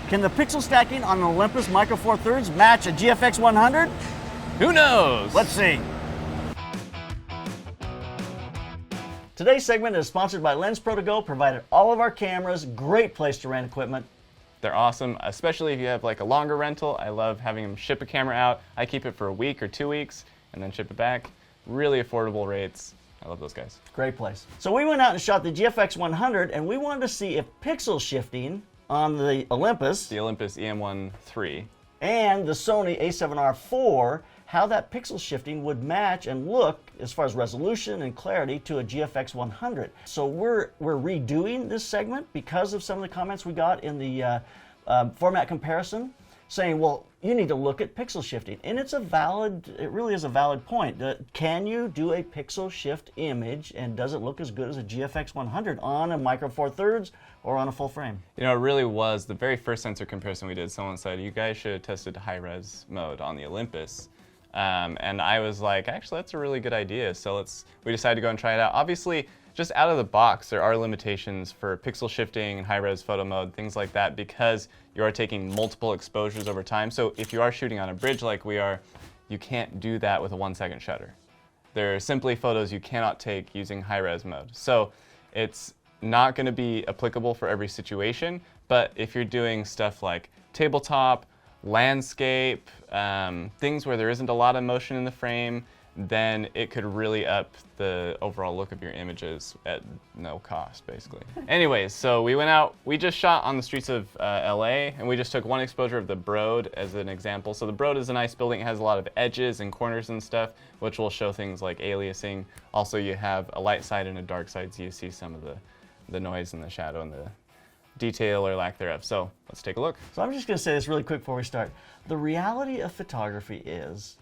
Can the pixel stacking on an Olympus Micro Four Thirds match a GFX 100? Who knows? Let's see. Today's segment is sponsored by LensProToGo, provided all of our cameras. Great place to rent equipment. They're awesome, especially if you have like a longer rental. I love having them ship a camera out. I keep it for a week or 2 weeks and then ship it back. Really affordable rates. I love those guys. Great place. So we went out and shot the GFX 100, and we wanted to see if pixel shifting on the Olympus E-M1 III and the Sony A7R IV, how that pixel shifting would match and look as far as resolution and clarity to a GFX 100. So we're redoing this segment because of some of the comments we got in the format comparison, saying, well, you need to look at pixel shifting. And it really is a valid point. Can you do a pixel shift image, and does it look as good as a GFX 100 on a Micro Four Thirds or on a full frame? You know, it really was the very first sensor comparison we did. Someone said, you guys should have tested high-res mode on the Olympus. And I was like, actually, that's a really good idea. So we decided to go and try it out. Obviously, just out of the box, there are limitations for pixel shifting and high-res photo mode, things like that, because you are taking multiple exposures over time. So if you are shooting on a bridge like we are, you can't do that with a 1-second shutter. There are simply photos you cannot take using high-res mode. So it's not going to be applicable for every situation, but if you're doing stuff like tabletop, landscape, things where there isn't a lot of motion in the frame, then it could really up the overall look of your images at no cost, basically. Anyways, so we went out, we just shot on the streets of LA, and we just took one exposure of the Broad as an example. So the Broad is a nice building. It has a lot of edges and corners and stuff, which will show things like aliasing. Also, you have a light side and a dark side, so you see some of the noise and the shadow and the detail or lack thereof. So let's take a look. So I'm just going to say this really quick before we start. The reality of photography is,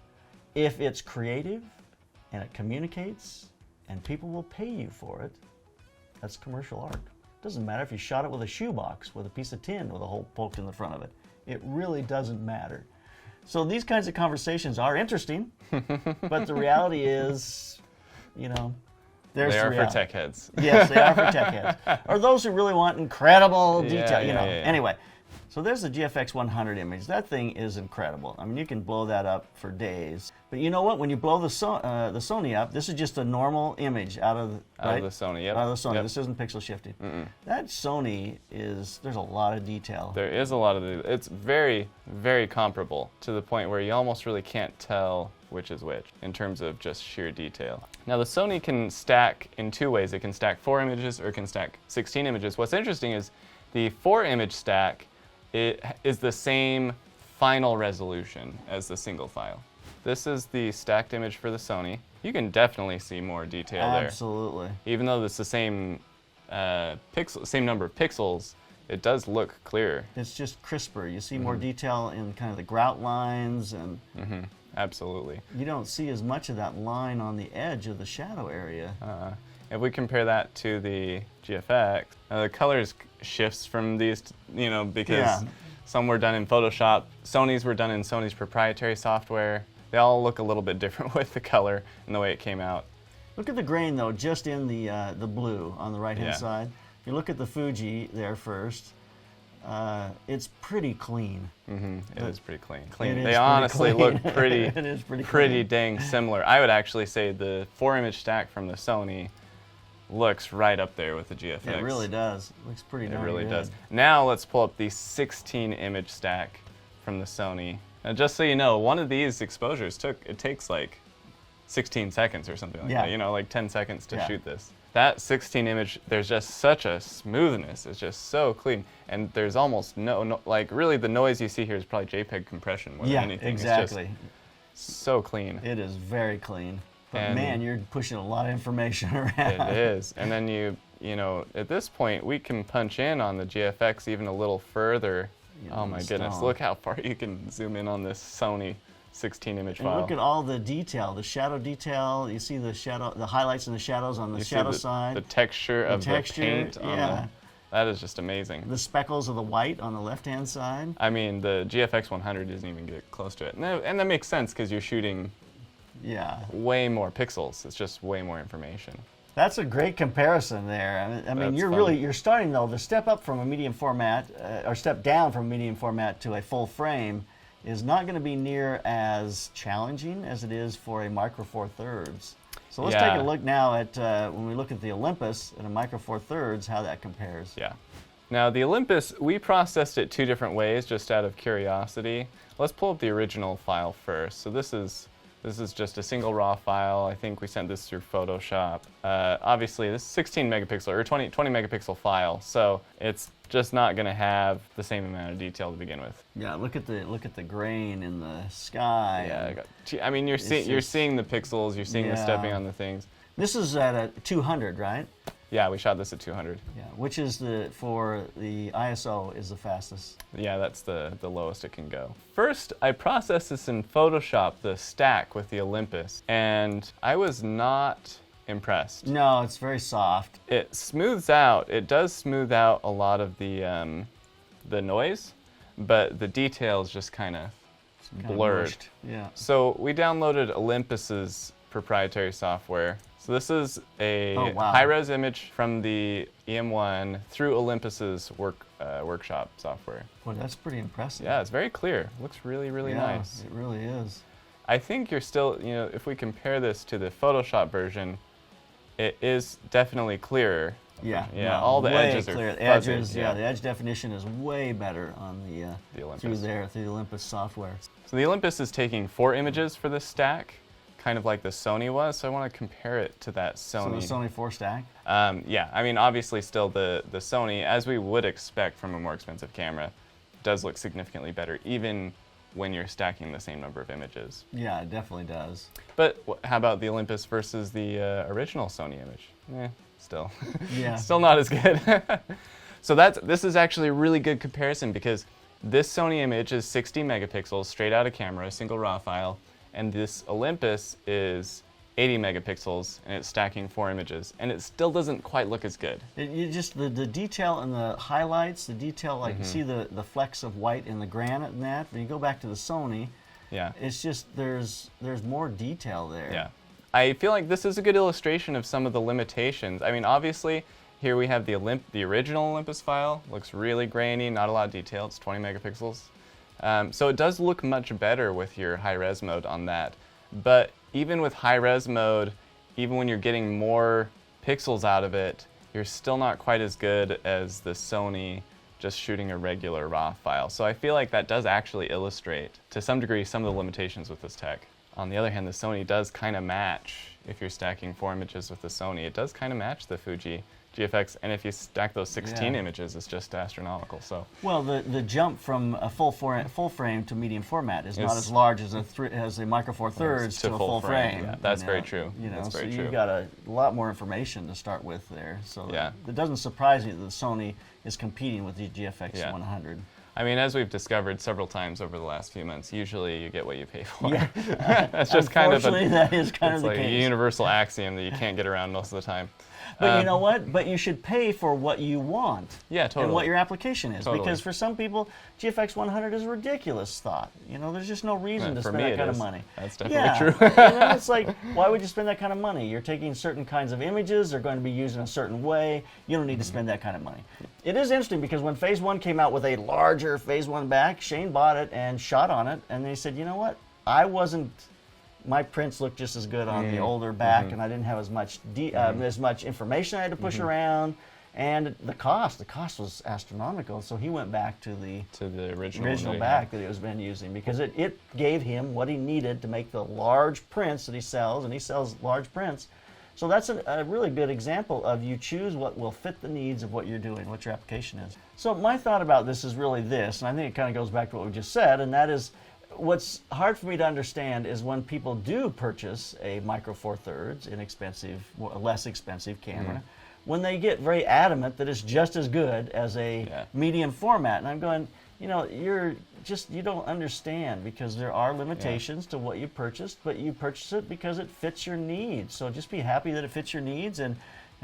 if it's creative and it communicates and people will pay you for it, that's commercial art. Doesn't matter if you shot it with a shoebox with a piece of tin with a hole poked in the front of it. It really doesn't matter. So these kinds of conversations are interesting, but the reality is, you know, there's they are the reality. for tech heads. Yes, they are for tech heads. Or those who really want incredible detail, you know. Yeah. Anyway, so there's the GFX 100 image. That thing is incredible. I mean, you can blow that up for days. But you know what? When you blow the Sony up, this is just a normal image out of the Sony. Yep. Out of the Sony. Yep. This isn't pixel shifted. That Sony there's a lot of detail. There is a lot of it's very, very comparable to the point where you almost really can't tell which is which in terms of just sheer detail. Now the Sony can stack in two ways. It can stack 4 images or it can stack 16 images. What's interesting is the 4-image stack, it is the same final resolution as the single file. This is the stacked image for the Sony. You can definitely see more detail there. Absolutely. Even though it's the same same number of pixels, it does look clearer. It's just crisper. You see more detail in kind of the grout lines, and absolutely. You don't see as much of that line on the edge of the shadow area. If we compare that to the GFX, the colors shifts from these, you know, because some were done in Photoshop. Sony's were done in Sony's proprietary software. They all look a little bit different with the color and the way it came out. Look at the grain though, just in the blue on the right-hand side. You look at the Fuji there first. It's pretty clean. It is pretty clean. They honestly look pretty, it is pretty dang similar. I would actually say the 4-image stack from the Sony looks right up there with the GFX. It really does. It looks pretty darn good. It really does. Now let's pull up the 16-image stack from the Sony. Now just so you know, one of these exposures takes like 16 seconds or something like that. You know, like 10 seconds to shoot this. That 16 image, there's just such a smoothness. It's just so clean. And there's almost no like really the noise you see here is probably JPEG compression more than anything. Exactly. It's just so clean. It is very clean. But man, you're pushing a lot of information around. It is. And then you know, at this point, we can punch in on the GFX even a little further. Oh my goodness, look how far you can zoom in on this Sony 16-image file. And look at all the detail, the shadow detail. You see the shadow, the highlights and the shadows on the shadow side. The texture of the paint on the, that is just amazing. The speckles of the white on the left-hand side. I mean, the GFX 100 doesn't even get close to it. And that makes sense because you're shooting way more pixels. It's just way more information. That's a great comparison there. I mean, That's you're starting though to step up from a medium format or step down from a medium format to a full frame is not going to be near as challenging as it is for a Micro Four Thirds. So let's take a look now at when we look at the Olympus and a Micro Four Thirds, how that compares. Yeah. Now the Olympus, we processed it 2 different ways, just out of curiosity. Let's pull up the original file first. So this is just a single raw file. I think we sent this through Photoshop. Obviously, this is 16 megapixel or 20 megapixel file, so it's just not going to have the same amount of detail to begin with. Yeah, look at the grain in the sky. Yeah, I mean you're seeing the pixels, you're seeing the stepping on the things. This is at a 200, right? Yeah, we shot this at 200. Yeah, which is for the ISO is the fastest. Yeah, that's the lowest it can go. First, I processed this in Photoshop, the stack with the Olympus, and I was not impressed. No, it's very soft. It does smooth out a lot of the noise, but the details just kind of blurred. Yeah. So we downloaded Olympus's proprietary software. So this is a high-res image from the E-M1 through Olympus's workshop software. Boy, that's pretty impressive. Yeah, it's very clear. Looks really, really nice. It really is. I think you're still, if we compare this to the Photoshop version, it is definitely clearer. Yeah, yeah, all the edges are fuzzy. The edges, the edge definition is way better on the Olympus. through the Olympus software. So the Olympus is taking 4 images for this stack, kind of like the Sony was. So I want to compare it to that Sony. So the Sony 4 stack. Yeah, I mean obviously still the Sony, as we would expect from a more expensive camera, does look significantly better, even when you're stacking the same number of images. Yeah, it definitely does. But how about the Olympus versus the original Sony image? Still. Yeah. Still not as good. So this is actually a really good comparison because this Sony image is 60 megapixels straight out of camera, a single RAW file, and this Olympus is 80 megapixels and it's stacking 4 images, and it still doesn't quite look as good. You just the detail and the highlights, the detail, like you see the flecks of white in the granite and that. When you go back to the Sony, it's just there's more detail there. Yeah, I feel like this is a good illustration of some of the limitations. I mean, obviously here we have the original Olympus file. Looks really grainy, not a lot of detail. It's 20 megapixels. So it does look much better with your high-res mode on that. But even with high-res mode, even when you're getting more pixels out of it, you're still not quite as good as the Sony just shooting a regular RAW file. So I feel like that does actually illustrate, to some degree, some of the limitations with this tech. On the other hand, the Sony does kind of match, if you're stacking 4 images with the Sony, it does kind of match the Fuji GFX, and if you stack those 16 images, it's just astronomical. So well, the jump from a full frame to medium format is not as large as a Micro Four Thirds to a full frame. Yeah, that's very true. That's very so true. You've got a lot more information to start with there. So it doesn't surprise me that the Sony is competing with the GFX 100. I mean, as we've discovered several times over the last few months, usually you get what you pay for. Yeah. That's just kind of that is kind of the like case. a universal axiom that you can't get around most of the time. But you know what? But you should pay for what you want. Yeah, totally. And what your application is. Totally. Because for some people, GFX 100 is a ridiculous thought. There's just no reason to spend that kind of money. That's definitely true. It's like, why would you spend that kind of money? You're taking certain kinds of images. They're going to be used in a certain way. You don't need to spend that kind of money. It is interesting because when Phase 1 came out with a larger Phase 1 back, Shane bought it and shot on it. And they said, you know what? My prints looked just as good on the older back, and I didn't have as much information I had to push around, and the cost was astronomical. So he went back to the original back that he was been using because it gave him what he needed to make the large prints that he sells, and he sells large prints. So that's a really good example of you choose what will fit the needs of what you're doing, what your application is. So my thought about this is really this, and I think it kind of goes back to what we just said, and that is, what's hard for me to understand is when people do purchase a Micro Four Thirds, less expensive camera, when they get very adamant that it's just as good as a medium format. And I'm going, you don't understand, because there are limitations to what you purchased, but you purchase it because it fits your needs. So just be happy that it fits your needs, and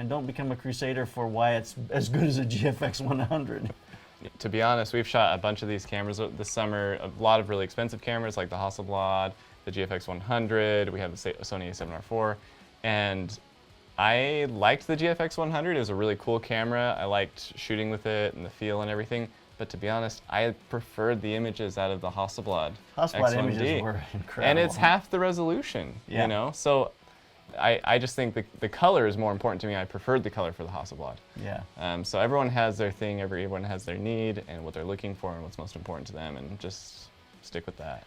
don't become a crusader for why it's as good as a GFX 100. To be honest, we've shot a bunch of these cameras this summer, a lot of really expensive cameras like the Hasselblad, the GFX 100, we have the Sony A7R IV, and I liked the GFX 100. It was a really cool camera. I liked shooting with it and the feel and everything. But to be honest, I preferred the images out of the Hasselblad Hasselblad X1D. images were incredible. And it's half the resolution, Yeah. you know? So I just think the color is more important to me. I preferred the color for the Hasselblad. Yeah. So everyone has their thing, everyone has their need and what they're looking for and what's most important to them, and just stick with that.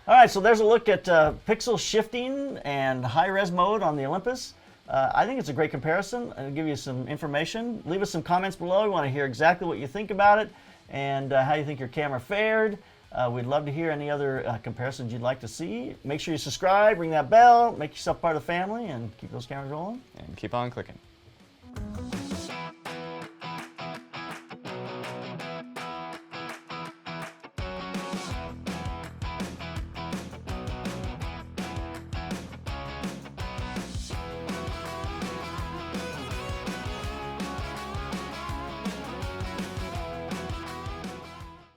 All right, so there's a look at pixel shifting and high-res mode on the Olympus. I think it's a great comparison. I'll give you some information. Leave us some comments below. We want to hear exactly what you think about it and how you think your camera fared. We'd love to hear any other comparisons you'd like to see. Make sure you subscribe, ring that bell, make yourself part of the family, and keep those cameras rolling. And keep on clicking.